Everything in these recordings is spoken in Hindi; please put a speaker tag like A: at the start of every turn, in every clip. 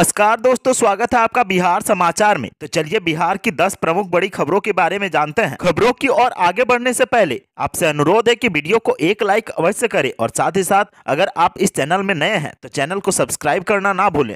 A: नमस्कार दोस्तों, स्वागत है आपका बिहार समाचार में। तो चलिए बिहार की 10 प्रमुख बड़ी खबरों के बारे में जानते हैं। खबरों की ओर आगे बढ़ने से पहले आपसे अनुरोध है कि वीडियो को एक लाइक अवश्य करें और साथ ही साथ अगर आप इस चैनल में नए हैं तो चैनल को सब्सक्राइब करना ना भूलें।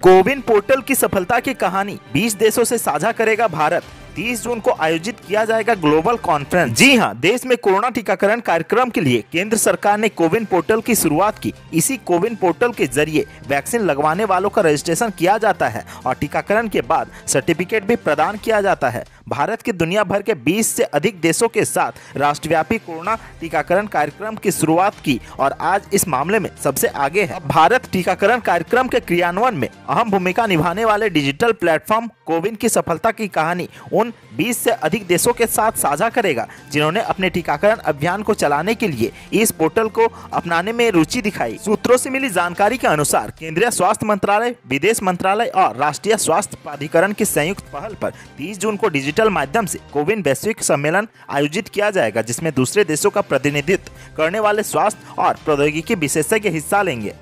A: कोविन पोर्टल की सफलता की कहानी 20 देशों से साझा करेगा भारत। 30 जून को आयोजित किया जाएगा ग्लोबल कॉन्फ्रेंस। जी हां, देश में कोरोना टीकाकरण कार्यक्रम के लिए केंद्र सरकार ने कोविन पोर्टल की शुरुआत की। इसी कोविन पोर्टल के जरिए वैक्सीन लगवाने वालों का रजिस्ट्रेशन किया जाता है और टीकाकरण के बाद सर्टिफिकेट भी प्रदान किया जाता है। भारत के दुनिया भर के 20 से अधिक देशों के साथ राष्ट्रव्यापी कोरोना टीकाकरण कार्यक्रम की शुरुआत की और आज इस मामले में सबसे आगे है। भारत टीकाकरण कार्यक्रम के क्रियान्वयन में अहम भूमिका निभाने वाले डिजिटल प्लेटफॉर्म कोविन की सफलता की कहानी उन 20 से अधिक देशों के साथ साझा करेगा जिन्होंने अपने टीकाकरण अभियान को चलाने के लिए इस पोर्टल को अपनाने में रुचि दिखाई। सूत्रों से मिली जानकारी के अनुसार केंद्रीय स्वास्थ्य मंत्रालय, विदेश मंत्रालय और राष्ट्रीय स्वास्थ्य प्राधिकरण की संयुक्त पहल पर 30 जून को डिजिटल माध्यम से कोविन वैश्विक सम्मेलन आयोजित किया जाएगा, जिसमें दूसरे देशों का प्रतिनिधित्व करने वाले स्वास्थ्य और प्रौद्योगिकी विशेषज्ञ हिस्सा लेंगे।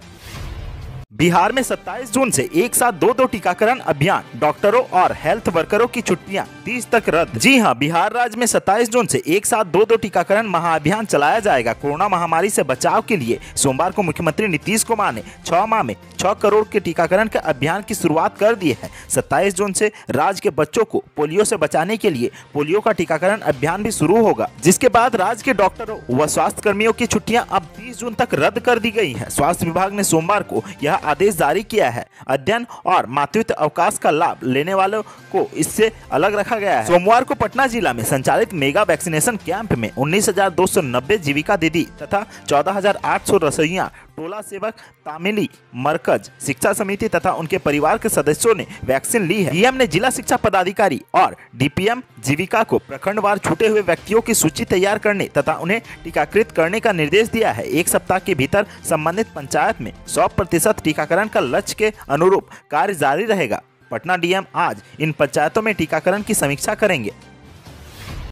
A: बिहार में 27 जून से एक साथ दो टीकाकरण अभियान, डॉक्टरों और हेल्थ वर्करों की छुट्टियां 30 तक रद्द। जी हां, बिहार राज्य में 27 जून से एक साथ दो टीकाकरण महाअभियान चलाया जाएगा। कोरोना महामारी से बचाव के लिए सोमवार को मुख्यमंत्री नीतीश कुमार ने 6 माह में 6 करोड़ के टीकाकरण के अभियान की शुरुआत कर दी है। 27 जून से राज्य के बच्चों को पोलियो से बचाने के लिए पोलियो का टीकाकरण अभियान भी शुरू होगा, जिसके बाद राज्य के डॉक्टरों व स्वास्थ्य कर्मियों की छुट्टियां अब 30 जून तक रद्द कर दी गई है। स्वास्थ्य विभाग ने सोमवार को यह आदेश जारी किया है। अध्ययन और मातृत्व अवकाश का लाभ लेने वालों को इससे अलग रखा गया है। सोमवार को पटना जिला में संचालित मेगा वैक्सीनेशन कैंप में 19,290 जीविका दीदी तथा 14,800 रसोइया, टोला सेवक, तामिली मरकज शिक्षा समिति तथा उनके परिवार के सदस्यों ने वैक्सीन ली है। डीएम ने जिला शिक्षा पदाधिकारी और डीपीएम जीविका को प्रखंडवार छूटे हुए व्यक्तियों की सूची तैयार करने तथा उन्हें टीकाकृत करने का निर्देश दिया है। एक सप्ताह के भीतर संबंधित पंचायत में 100% टीकाकरण का लक्ष्य के अनुरूप कार्य जारी रहेगा। पटना डीएम आज इन पंचायतों में टीकाकरण की समीक्षा करेंगे।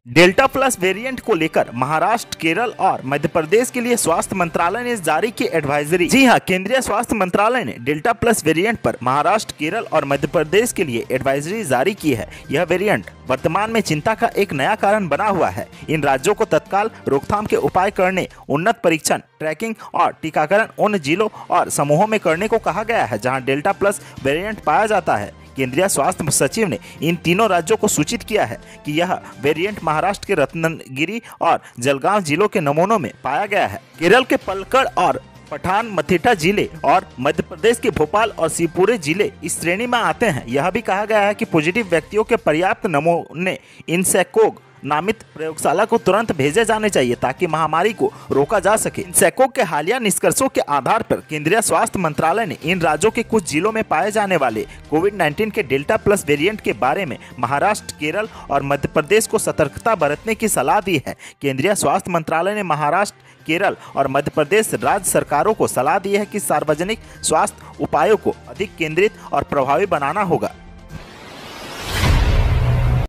A: डेल्टा प्लस वेरिएंट को लेकर महाराष्ट्र, केरल और मध्य प्रदेश के लिए स्वास्थ्य मंत्रालय ने जारी की एडवाइजरी। जी हां, केंद्रीय स्वास्थ्य मंत्रालय ने डेल्टा प्लस वेरिएंट पर महाराष्ट्र, केरल और मध्य प्रदेश के लिए एडवाइजरी जारी की है। यह वेरिएंट वर्तमान में चिंता का एक नया कारण बना हुआ है। इन राज्यों को तत्काल रोकथाम के उपाय करने, उन्नत परीक्षण, ट्रैकिंग और टीकाकरण उन जिलों और समूहों में करने को कहा गया है जहां डेल्टा प्लस वेरिएंट पाया जाता है। केंद्रीय स्वास्थ्य सचिव ने इन तीनों राज्यों को सूचित किया है कि यह वेरिएंट महाराष्ट्र के रत्नागिरी और जलगांव जिलों के नमूनों में पाया गया है। केरल के पलक्कड़ और पठानमथिट्टा जिले और मध्य प्रदेश के भोपाल और शिवपुरी जिले इस श्रेणी में आते हैं। यह भी कहा गया है कि पॉजिटिव व्यक्तियों के पर्याप्त नमूने इनसैकोग नामित प्रयोगशाला को तुरंत भेजे जाने चाहिए ताकि महामारी को रोका जा सके। इनसैकोग के हालिया निष्कर्षों के आधार पर केंद्रीय स्वास्थ्य मंत्रालय ने इन राज्यों के कुछ जिलों में पाए जाने वाले कोविड-19 के डेल्टा प्लस वेरिएंट के बारे में महाराष्ट्र, केरल और मध्य प्रदेश को सतर्कता बरतने की सलाह दी है। केंद्रीय स्वास्थ्य मंत्रालय ने महाराष्ट्र, केरल और मध्य प्रदेश राज्य सरकारों को सलाह दी है कि सार्वजनिक स्वास्थ्य उपायों को अधिक केंद्रित और प्रभावी बनाना होगा।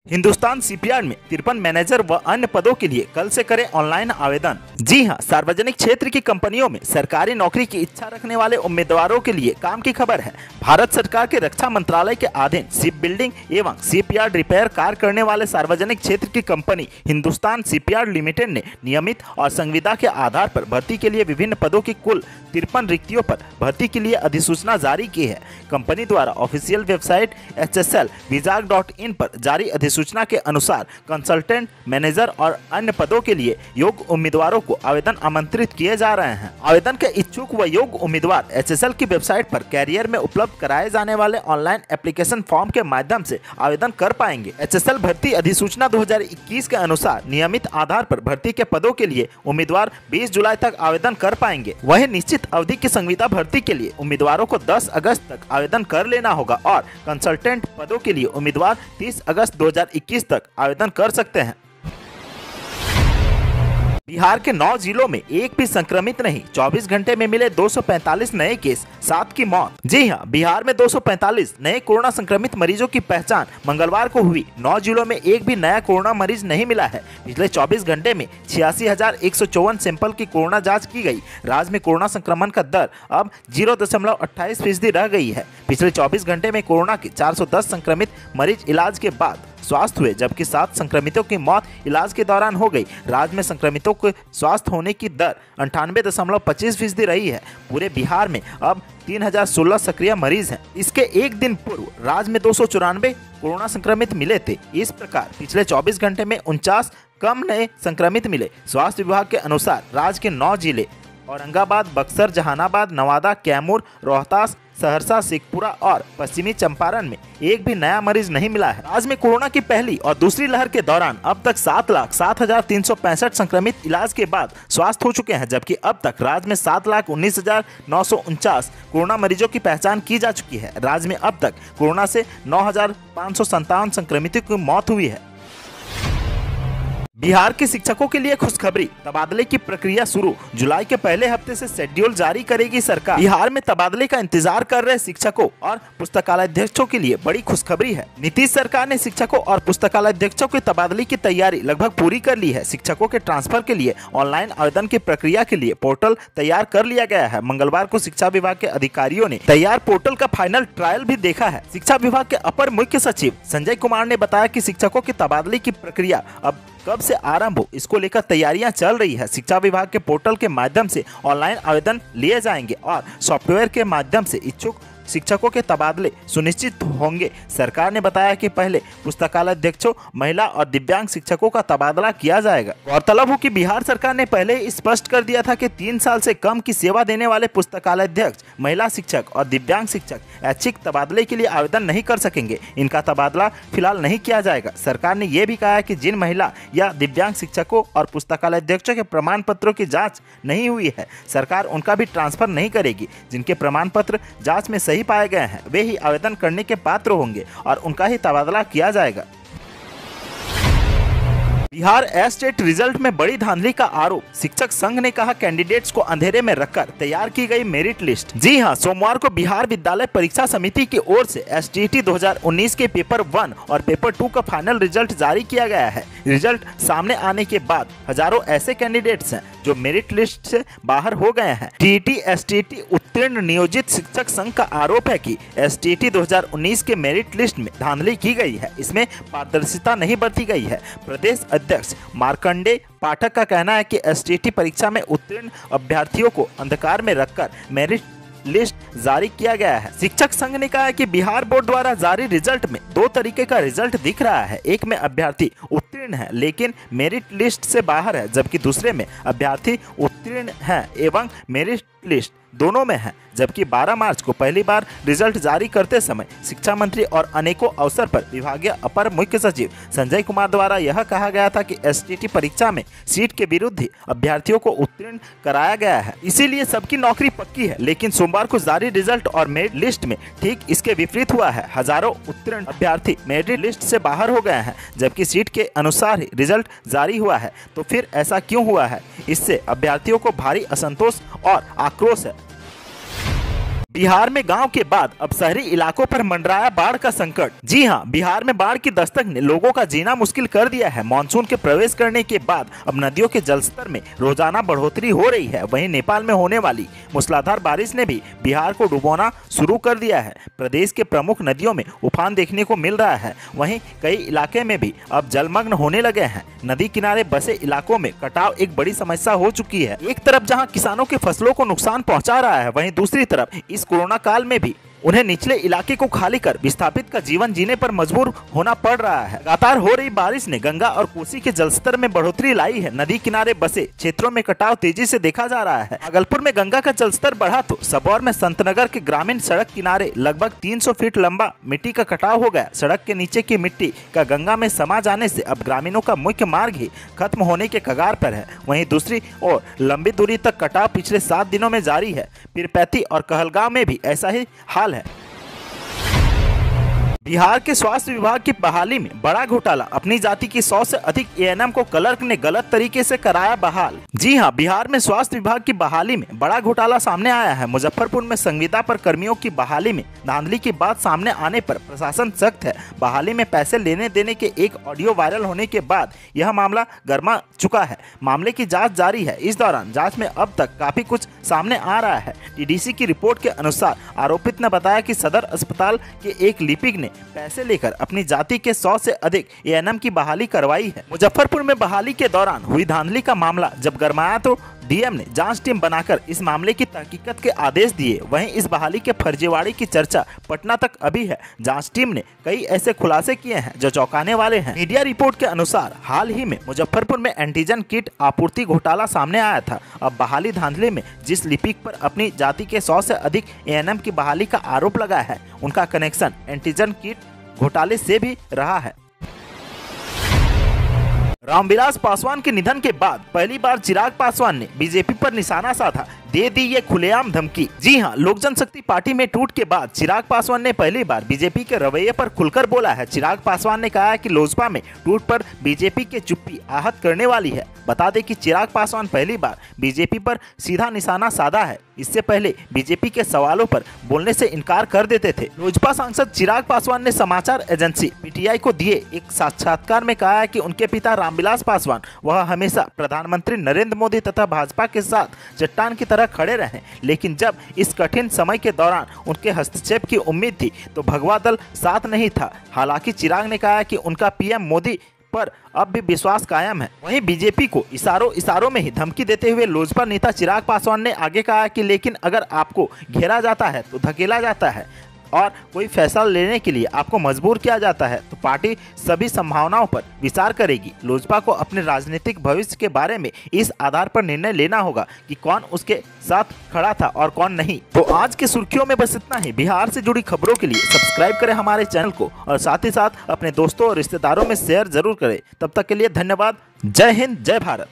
A: हिंदुस्तान शिपयार्ड में 53 मैनेजर व अन्य पदों के लिए कल से करें ऑनलाइन आवेदन। जी हां, सार्वजनिक क्षेत्र की कंपनियों में सरकारी नौकरी की इच्छा रखने वाले उम्मीदवारों के लिए काम की खबर है। भारत सरकार के रक्षा मंत्रालय के अधीन शिप बिल्डिंग एवं शिपयार्ड रिपेयर कार्य करने वाले सार्वजनिक क्षेत्र की कंपनी हिंदुस्तान शिपयार्ड लिमिटेड ने नियमित और संविदा के आधार पर भर्ती के लिए विभिन्न पदों की कुल 53 रिक्तियों पर भर्ती के लिए अधिसूचना जारी की है। कंपनी द्वारा ऑफिशियल वेबसाइट hsl-vizag.in पर जारी अधिसूचना के अनुसार कंसल्टेंट, मैनेजर और अन्य पदों के लिए योग्य उम्मीदवारों को आवेदन आमंत्रित किए जा रहे हैं। आवेदन के इच्छुक व योग्य उम्मीदवार HSL की वेबसाइट पर कैरियर में उपलब्ध कराए जाने वाले ऑनलाइन एप्लीकेशन फॉर्म के माध्यम से आवेदन कर पाएंगे। HSL भर्ती अधिसूचना 2021 के अनुसार नियमित आधार पर भर्ती के पदों के लिए उम्मीदवार 20 जुलाई तक आवेदन कर पाएंगे। वहीं निश्चित अवधि की संविदा भर्ती के लिए उम्मीदवारों को 10 अगस्त तक आवेदन कर लेना होगा और कंसल्टेंट पदों के लिए उम्मीदवार 30 अगस्त 2021 तक आवेदन कर सकते हैं। बिहार के 9 जिलों में एक भी संक्रमित नहीं, 24 घंटे में मिले 245 नए केस, 7 की मौत। जी हां, बिहार में 245 नए कोरोना संक्रमित मरीजों की पहचान मंगलवार को हुई। 9 जिलों में एक भी नया कोरोना मरीज नहीं मिला है। पिछले 24 घंटे में 86,154 सैंपल की कोरोना जाँच की गई। राज्य में कोरोना संक्रमण का दर अब 0.28% रह गई है। पिछले 24 घंटे में कोरोना के 410 संक्रमित मरीज इलाज के बाद स्वस्थ हुए, जबकि 7 संक्रमितों की मौत इलाज के दौरान हो गई। राज्य में संक्रमितों के स्वस्थ होने की दर 98.25% रही है। पूरे बिहार में अब 3016 सक्रिय मरीज हैं। इसके एक दिन पूर्व राज्य में 294 कोरोना संक्रमित मिले थे। इस प्रकार पिछले 24 घंटे में 49 कम नए संक्रमित मिले। स्वास्थ्य विभाग के अनुसार राज्य के 9 जिले औरंगाबाद, बक्सर, जहानाबाद, नवादा, कैमूर, रोहतास, सहरसा, शेखपुरा और पश्चिमी चंपारण में एक भी नया मरीज नहीं मिला है। राज्य में कोरोना की पहली और दूसरी लहर के दौरान अब तक 7,07,365 संक्रमित इलाज के बाद स्वस्थ हो चुके हैं, जबकि अब तक राज्य में 7,19,949 कोरोना मरीजों की पहचान की जा चुकी है। राज्य में अब तक कोरोना से 9,557 संक्रमितों की मौत हुई है। बिहार के शिक्षकों के लिए खुशखबरी, तबादले की प्रक्रिया शुरू। जुलाई के पहले हफ्ते से शेड्यूल जारी करेगी सरकार। बिहार में तबादले का इंतजार कर रहे शिक्षकों और पुस्तकालयाध्यक्षों के लिए बड़ी खुशखबरी है। नीतीश सरकार ने शिक्षकों और पुस्तकालयाध्यक्षों के तबादले की तैयारी लगभग पूरी कर ली है। शिक्षकों के ट्रांसफर के लिए ऑनलाइन आवेदन की प्रक्रिया के लिए पोर्टल तैयार कर लिया गया है। मंगलवार को शिक्षा विभाग के अधिकारियों ने तैयार पोर्टल का फाइनल ट्रायल भी देखा है। शिक्षा विभाग के अपर मुख्य सचिव संजय कुमार ने बताया कि शिक्षकों के तबादले की प्रक्रिया अब कब से आरंभ हो, इसको लेकर तैयारियां चल रही है। शिक्षा विभाग के पोर्टल के माध्यम से ऑनलाइन आवेदन लिए जाएंगे और सॉफ्टवेयर के माध्यम से इच्छुक शिक्षकों के तबादले सुनिश्चित होंगे। सरकार ने बताया कि पहले पुस्तकालयाध्यक्षों, महिला और दिव्यांग शिक्षकों का तबादला किया जाएगा। गौरतलब हो कि बिहार सरकार ने पहले स्पष्ट कर दिया था कि 3 साल से कम की सेवा देने वाले पुस्तकालयाध्यक्ष, महिला शिक्षक और दिव्यांग शिक्षक ऐच्छिक तबादले के लिए आवेदन नहीं कर सकेंगे। इनका तबादला फिलहाल नहीं किया जाएगा। सरकार ने यह भी कहा है कि जिन महिला या दिव्यांग शिक्षकों और पुस्तकालयाध्यक्षों के प्रमाण पत्रों की जाँच नहीं हुई है, सरकार उनका भी ट्रांसफर नहीं करेगी। जिनके प्रमाण पत्र जाँच में सही पाए गए हैं, वे ही आवेदन करने के पात्र होंगे और उनका ही तबादला किया जाएगा। बिहार एस्टेट रिजल्ट में बड़ी धांधली का आरोप, शिक्षक संघ ने कहा कैंडिडेट्स को अंधेरे में रखकर तैयार की गई मेरिट लिस्ट। जी हां, सोमवार को बिहार विद्यालय परीक्षा समिति की ओर से एसटीईटी 2019 के पेपर 1 और पेपर 2 का फाइनल रिजल्ट जारी किया गया है। रिजल्ट सामने आने के बाद हजारों ऐसे कैंडिडेट्स हैं जो मेरिट लिस्ट से बाहर हो गए हैं। टीईटी एसटीईटी उत्तीर्ण नियोजित शिक्षक संघ का आरोप है कि एसटीईटी 2019 के मेरिट लिस्ट में धांधली की गई है। इसमें पारदर्शिता नहीं बरती गई है। प्रदेश अध्यक्ष मार्कंडे पाठक का कहना है कि एसटीईटी परीक्षा में उत्तीर्ण अभ्यर्थियों को अंधकार में रखकर मेरिट लिस्ट जारी किया गया है। शिक्षक संघ ने कहा है कि बिहार बोर्ड द्वारा जारी रिजल्ट में 2 तरीके का रिजल्ट दिख रहा है। एक में अभ्यर्थी उत्तीर्ण है लेकिन मेरिट लिस्ट से बाहर है, जबकि दूसरे में अभ्यर्थी उत्तीर्ण है एवं मेरिट लिस्ट दोनों में है। जबकि 12 मार्च को पहली बार रिजल्ट जारी करते समय शिक्षा मंत्री और अनेकों अवसर पर विभागीय अपर मुख्य सचिव संजय कुमार द्वारा यह कहा गया था कि एसटीईटी परीक्षा में सीट के विरुद्ध ही अभ्यर्थियों को उत्तीर्ण कराया गया है, इसीलिए सबकी नौकरी पक्की है। लेकिन सोमवार को जारी रिजल्ट और मेरिट लिस्ट में ठीक इसके विपरीत हुआ है। हजारों उत्तीर्ण अभ्यर्थी मेरिट लिस्ट से बाहर हो गए हैं, जबकि सीट के अनुसार ही रिजल्ट जारी हुआ है। तो फिर ऐसा क्यों हुआ है? इससे अभ्यर्थियों को भारी असंतोष और आक्रोश है। बिहार में गांव के बाद अब शहरी इलाकों पर मंडराया बाढ़ का संकट। जी हां, बिहार में बाढ़ की दस्तक ने लोगों का जीना मुश्किल कर दिया है। मानसून के प्रवेश करने के बाद अब नदियों के जलस्तर में रोजाना बढ़ोतरी हो रही है। वहीं नेपाल में होने वाली मूसलाधार बारिश ने भी बिहार को डुबोना शुरू कर दिया है। प्रदेश के प्रमुख नदियों में उफान देखने को मिल रहा है। वहीं कई इलाके में भी अब जलमग्न होने लगे हैं। नदी किनारे बसे इलाकों में कटाव एक बड़ी समस्या हो चुकी है। एक तरफ जहाँ किसानों के फसलों को नुकसान पहुँचा रहा है, वहीं दूसरी तरफ इस कोरोना काल में भी उन्हें निचले इलाके को खाली कर विस्थापित का जीवन जीने पर मजबूर होना पड़ रहा है। लगातार हो रही बारिश ने गंगा और कोसी के जलस्तर में बढ़ोतरी लाई है। नदी किनारे बसे क्षेत्रों में कटाव तेजी से देखा जा रहा है। भागलपुर में गंगा का जलस्तर बढ़ा तो सबौर में संतनगर के ग्रामीण सड़क किनारे लगभग 300 फीट लंबा मिट्टी का कटाव हो गया। सड़क के नीचे की मिट्टी का गंगा में समा जाने से अब ग्रामीणों का मुख्य मार्ग ही खत्म होने के कगार पर है। वहीं दूसरी ओर लंबी दूरी तक कटाव पिछले 7 दिनों में जारी है। पीरपैंती और कहलगांव में भी ऐसा ही हाल है। बिहार के स्वास्थ्य विभाग की बहाली में बड़ा घोटाला, अपनी जाति की 100 से अधिक एएनएम को क्लर्क ने गलत तरीके से कराया बहाल। जी हां, बिहार में स्वास्थ्य विभाग की बहाली में बड़ा घोटाला सामने आया है। मुजफ्फरपुर में संविदा पर कर्मियों की बहाली में धांधली की बात सामने आने पर प्रशासन सख्त है। बहाली में पैसे लेने देने के एक ऑडियो वायरल होने के बाद यह मामला गर्मा चुका है। मामले की जाँच जारी है। इस दौरान जाँच में अब तक काफी कुछ सामने आ रहा है। टीडीसी की रिपोर्ट के अनुसार आरोपित ने बताया कि सदर अस्पताल के एक लिपिक ने पैसे लेकर अपनी जाति के 100 से अधिक एएनएम की बहाली करवाई है। मुजफ्फरपुर में बहाली के दौरान हुई धांधली का मामला जब गरमाया तो डीएम ने जांच टीम बनाकर इस मामले की तहकीकात के आदेश दिए। वहीं इस बहाली के फर्जीवाड़े की चर्चा पटना तक अभी है। जांच टीम ने कई ऐसे खुलासे किए हैं जो चौंकाने वाले हैं। मीडिया रिपोर्ट के अनुसार हाल ही में मुजफ्फरपुर में एंटीजन किट आपूर्ति घोटाला सामने आया था। अब बहाली धांधले में जिस लिपिक पर अपनी जाति के 100 से अधिक एएनएम की बहाली का आरोप लगा है, उनका कनेक्शन एंटीजन किट घोटाले से भी रहा है। रामविलास पासवान के निधन के बाद पहली बार चिराग पासवान ने बीजेपी पर निशाना साधा, दे दी ये खुलेआम धमकी। जी हां, लोक जनशक्ति पार्टी में टूट के बाद चिराग पासवान ने पहली बार बीजेपी के रवैये पर खुलकर बोला है। चिराग पासवान ने कहा है कि लोजपा में टूट पर बीजेपी की चुप्पी आहत करने वाली है। बता दें कि चिराग पासवान पहली बार बीजेपी पर सीधा निशाना साधा है। इससे पहले बीजेपी के सवालों पर बोलने से इनकार कर देते थे। लोजपा सांसद चिराग पासवान ने समाचार एजेंसी पीटीआई को दिए एक साक्षात्कार में कहा है कि उनके पिता रामविलास पासवान वह हमेशा प्रधानमंत्री नरेंद्र मोदी तथा भाजपा के साथ चट्टान की तरह खड़े रहे, लेकिन जब इस कठिन समय के दौरान उनके हस्तक्षेप की उम्मीद थी तो भगवा दल साथ नहीं था। हालांकि चिराग ने कहा कि उनका पीएम मोदी पर अब भी विश्वास कायम है। वहीं बीजेपी को इशारों में ही धमकी देते हुए लोजपा नेता चिराग पासवान ने आगे कहा कि लेकिन अगर आपको घेरा जाता है तो धकेला जाता है और कोई फैसला लेने के लिए आपको मजबूर किया जाता है तो पार्टी सभी संभावनाओं पर विचार करेगी। लोजपा को अपने राजनीतिक भविष्य के बारे में इस आधार पर निर्णय लेना होगा कि कौन उसके साथ खड़ा था और कौन नहीं। तो आज के सुर्खियों में बस इतना ही। बिहार से जुड़ी खबरों के लिए सब्सक्राइब करें हमारे चैनल को और साथ ही साथ अपने दोस्तों और रिश्तेदारों में शेयर जरूर करें। तब तक के लिए धन्यवाद। जय हिंद, जय भारत।